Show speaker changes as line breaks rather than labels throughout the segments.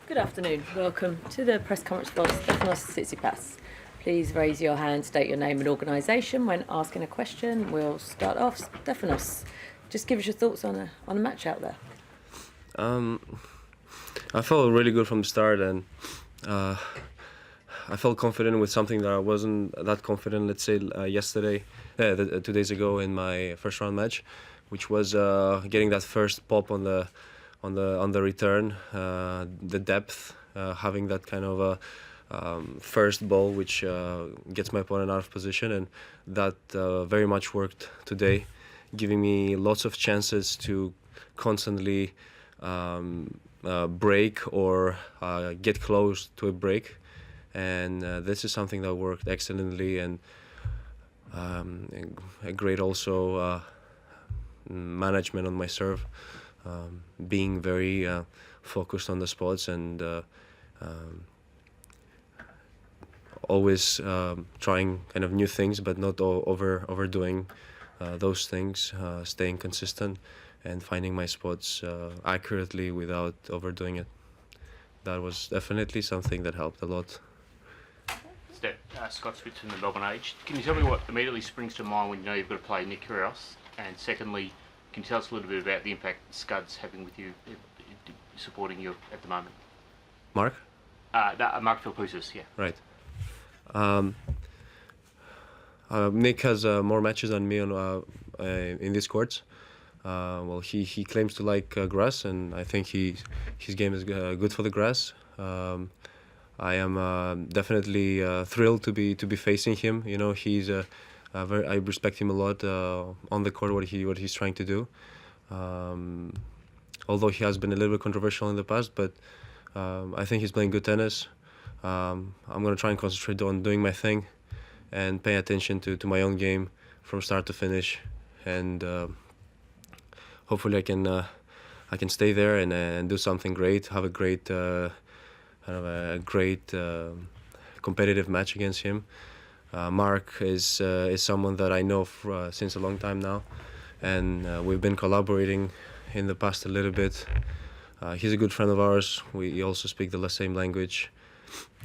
Good afternoon. Welcome to the press conference for Stefanos Tsitsipas. Please raise your hand, state your name and organisation when asking a question. We'll start off. Stefanos, just give us your thoughts on a match out there.
I felt really good from the start, and I felt confident with something that I wasn't that confident, let's say, yesterday, 2 days ago in my first round match, which was getting that first pop on the return, the depth, having that kind of first ball which gets my opponent out of position, and that very much worked today, giving me lots of chances to constantly break or get close to a break, and this is something that worked excellently, and a great also management on my serve, being very focused on the spots, and always trying kind of new things, but not overdoing those things, staying consistent and finding my spots accurately without overdoing it. That was definitely something that helped a lot.
Scott Spitz from the Melbourne Age. Can you tell me what immediately springs to mind when you know you've got to play Nick Kyrgios? And secondly, can you tell us a little bit about the impact Scud's having with you, supporting you at the moment?
Mark?
Mark Philpoussis, yeah.
Right. Nick has more matches than me in these courts. Well, he claims to like grass, and I think his game is good for the grass. I am definitely thrilled to be facing him. You know, he's I respect him a lot on the court, what he's trying to do. Although he has been a little bit controversial in the past, but I think he's playing good tennis. I'm going to try and concentrate on doing my thing and pay attention to my own game from start to finish, and hopefully I can stay there and do something great, have a great kind of a great competitive match against him. Mark is someone that I know since a long time now, and we've been collaborating in the past a little bit. He's a good friend of ours. We also speak the same language.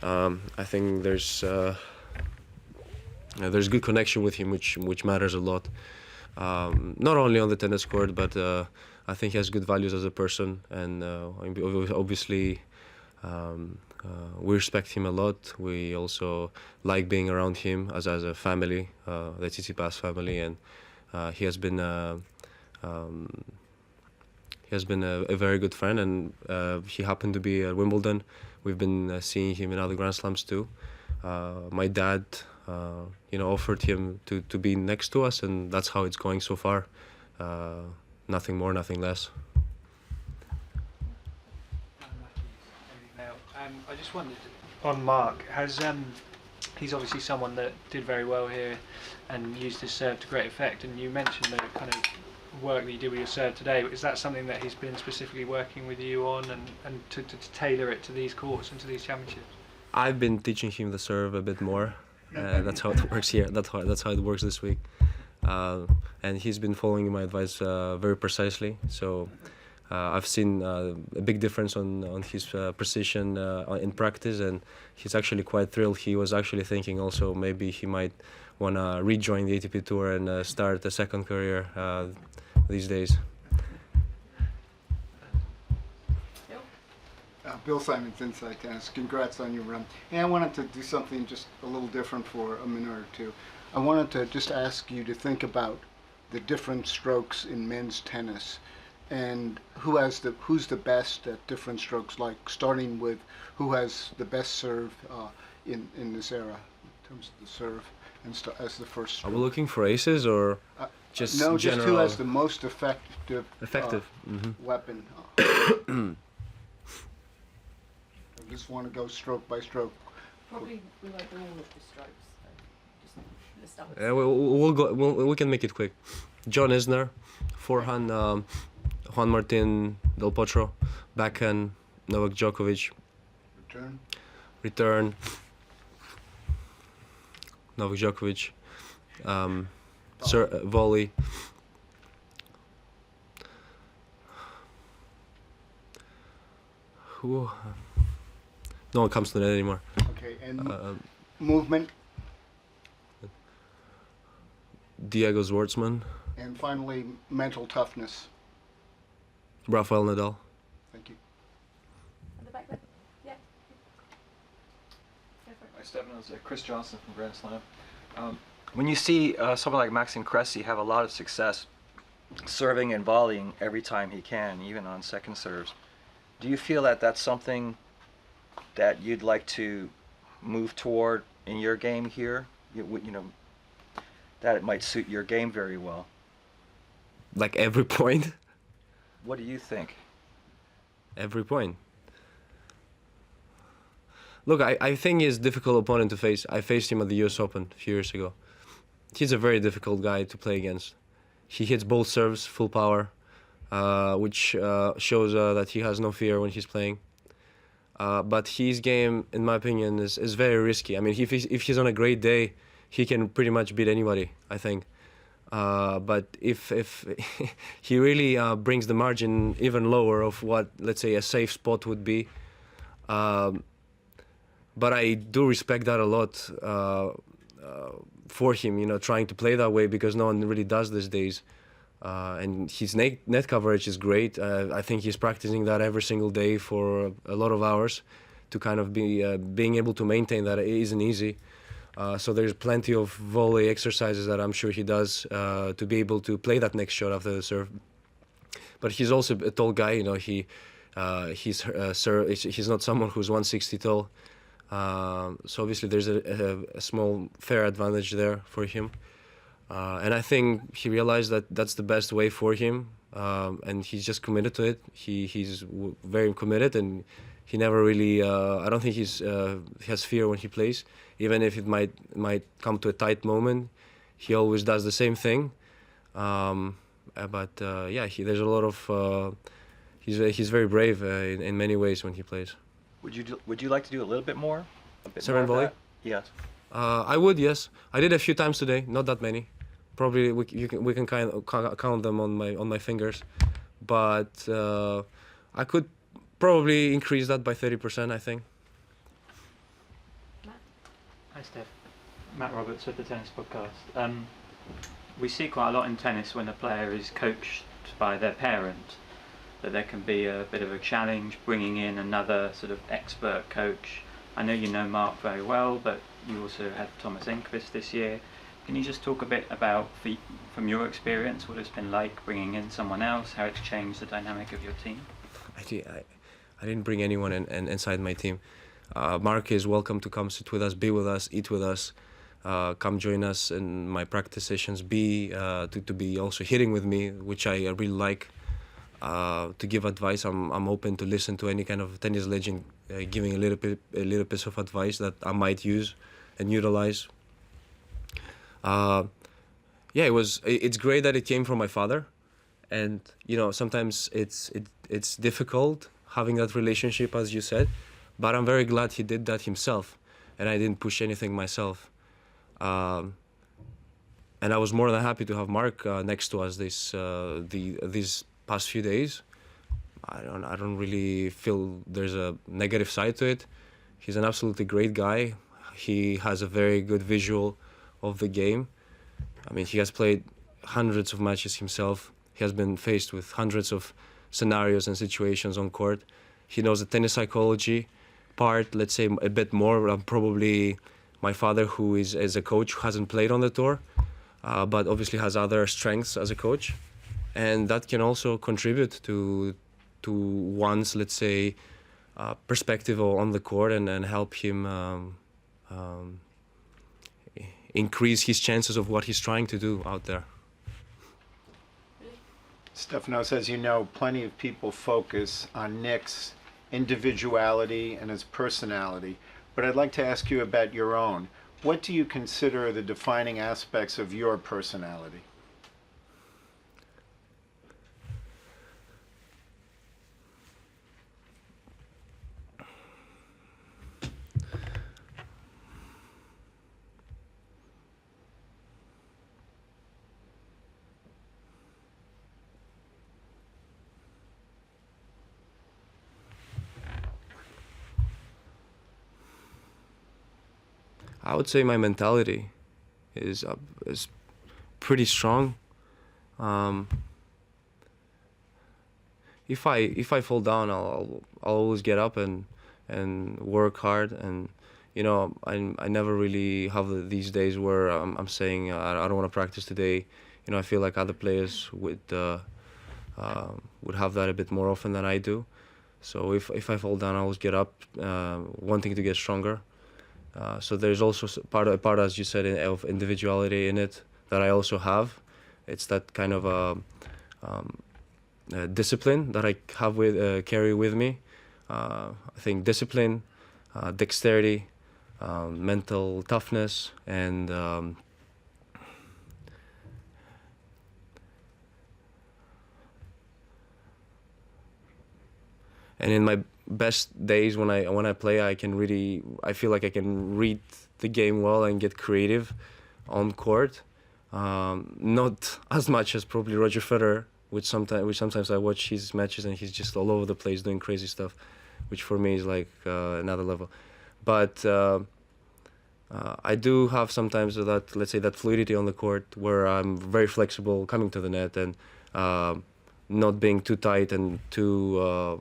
I think there's good connection with him, which matters a lot. Not only on the tennis court, but I think he has good values as a person, and obviously we respect him a lot. We also like being around him as a family, the Tsitsipas family, and he has been a very good friend, and he happened to be at Wimbledon. We've been seeing him in other Grand Slams too. My dad, offered him to be next to us, and that's how it's going so far. Nothing more, nothing less.
I just wondered, on Mark, he's obviously someone that did very well here and used his serve to great effect, and you mentioned the kind of work that you did with your serve today. Is that something that he's been specifically working with you on, and to tailor it to these courts and to these championships?
I've been teaching him the serve a bit more. That's how it works here. That's how it works this week. And he's been following my advice very precisely. So I've seen a big difference on his precision in practice, and he's actually quite thrilled. He was actually thinking also maybe he might want to rejoin the ATP Tour and start a second career these days.
Bill Simon's Inside Tennis. Congrats on your run. Hey, I wanted to do something just a little different for a minute or two. I wanted to just ask you to think about the different strokes in men's tennis, and who's the best at different strokes, like starting with who has the best serve in this era in terms of the serve and as the first stroke.
Are we looking for aces or just
no,
general?
just who has the most effective weapon. I just want to go stroke by stroke.
Probably we won't do all of the strokes. So just list up.
We can make it quick. John Isner, forehand, Juan Martín Del Potro, backhand, Novak Djokovic. Return. Novak Djokovic. Volley. Who? no one comes to the net anymore.
Okay, and movement,
Diego Schwartzman,
and finally mental toughness.
Rafael Nadal.
Thank you.
At the back there. Yeah.
Hi, Stefanos. Chris Johnson from Grand Slam. When you see someone like Maxime Cressy have a lot of success serving and volleying every time he can, even on second serves, do you feel that that's something that you'd like to move toward in your game here? You know, that it might suit your game very well.
Like every point?
What do you think?
Every point. Look, I think he's a difficult opponent to face. I faced him at the US Open a few years ago. He's a very difficult guy to play against. He hits both serves, full power, which shows that he has no fear when he's playing. But his game, in my opinion, is very risky. I mean, if he's on a great day, he can pretty much beat anybody, I think. But if he really brings the margin even lower of what, let's say, a safe spot would be. But I do respect that a lot for him, you know, trying to play that way, because no one really does these days. And his net coverage is great. I think he's practicing that every single day for a lot of hours to kind of be being able to maintain that. It isn't easy. So there's plenty of volley exercises that I'm sure he does to be able to play that next shot after the serve. But he's also a tall guy, you know. He's not someone who's 160 tall. So obviously there's a small fair advantage there for him. And I think he realized that that's the best way for him, and he's just committed to it. He's very committed, and he never really. I don't think he has fear when he plays, even if it might come to a tight moment. He always does the same thing. But there's a lot of. He's very brave in many ways when he plays.
Would you like to do a little bit more?
Serve and volley?
That? Yes.
I would, yes. I did a few times today, not that many. Probably we can kind of count them on my fingers, but I could probably increase that by 30%, I think.
Hi Steph, Matt Roberts with the Tennis Podcast. We see quite a lot in tennis when a player is coached by their parent, that there can be a bit of a challenge bringing in another sort of expert coach. I know you know Mark very well, but you also had Thomas Enqvist this year. Can you just talk a bit about, from your experience, what it's been like bringing in someone else, how it's changed the dynamic of your team?
I didn't bring anyone inside my team. Mark is welcome to come sit with us, be with us, eat with us, come join us in my practice sessions, to be also hitting with me, which I really like. To give advice, I'm open to listen to any kind of tennis legend giving a little piece of advice that I might use and utilize. It's great that it came from my father, and you know, sometimes it's difficult having that relationship, as you said, but I'm very glad he did that himself, and I didn't push anything myself. And I was more than happy to have Mark next to us these past few days. I don't really feel there's a negative side to it. He's an absolutely great guy. He has a very good visual of the game. I mean, he has played hundreds of matches himself. He has been faced with hundreds of scenarios and situations on court. He knows the tennis psychology part, let's say, a bit more than probably my father, who is a coach, who hasn't played on the tour, but obviously has other strengths as a coach. And that can also contribute to one's, let's say, perspective on the court and help him increase his chances of what he's trying to do out there.
Stefanos, as you know, plenty of people focus on Nick's individuality and his personality, but I'd like to ask you about your own. What do you consider the defining aspects of your personality?
I would say my mentality is pretty strong. If I fall down, I'll always get up and work hard. And you know, I never really have these days where I'm saying I don't want to practice today. You know, I feel like other players would have that a bit more often than I do. So if I fall down, I always get up, wanting to get stronger. So there's also part, as you said, of individuality in it that I also have. It's that kind of discipline that I have carry with me. I think discipline, dexterity, mental toughness, and in my best days when I play, I feel like I can read the game well and get creative on court. Not as much as probably Roger Federer, which sometimes I watch his matches and he's just all over the place doing crazy stuff, which for me is like another level. But I do have sometimes that, let's say, that fluidity on the court where I'm very flexible coming to the net and not being too tight and too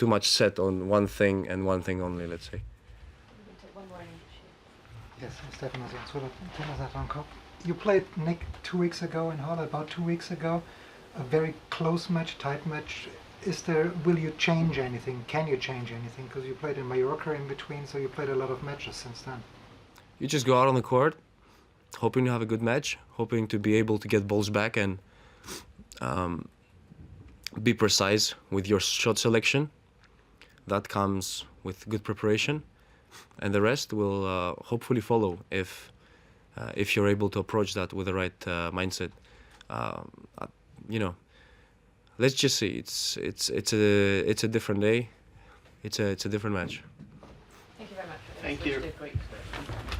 much set on one thing and one thing only, let's say.
Yes, Stefanos Tsitsipas. You played Nick 2 weeks ago in Halle, about 2 weeks ago. A very close match, tight match. Will you change anything? Can you change anything? Because you played in Mallorca in between, so you played a lot of matches since then.
You just go out on the court, hoping to have a good match, hoping to be able to get balls back and be precise with your shot selection. That comes with good preparation, and the rest will hopefully follow if you're able to approach that with the right mindset. You know, let's just see. It's a different day. It's a different match.
Thank you very much.
Thank you.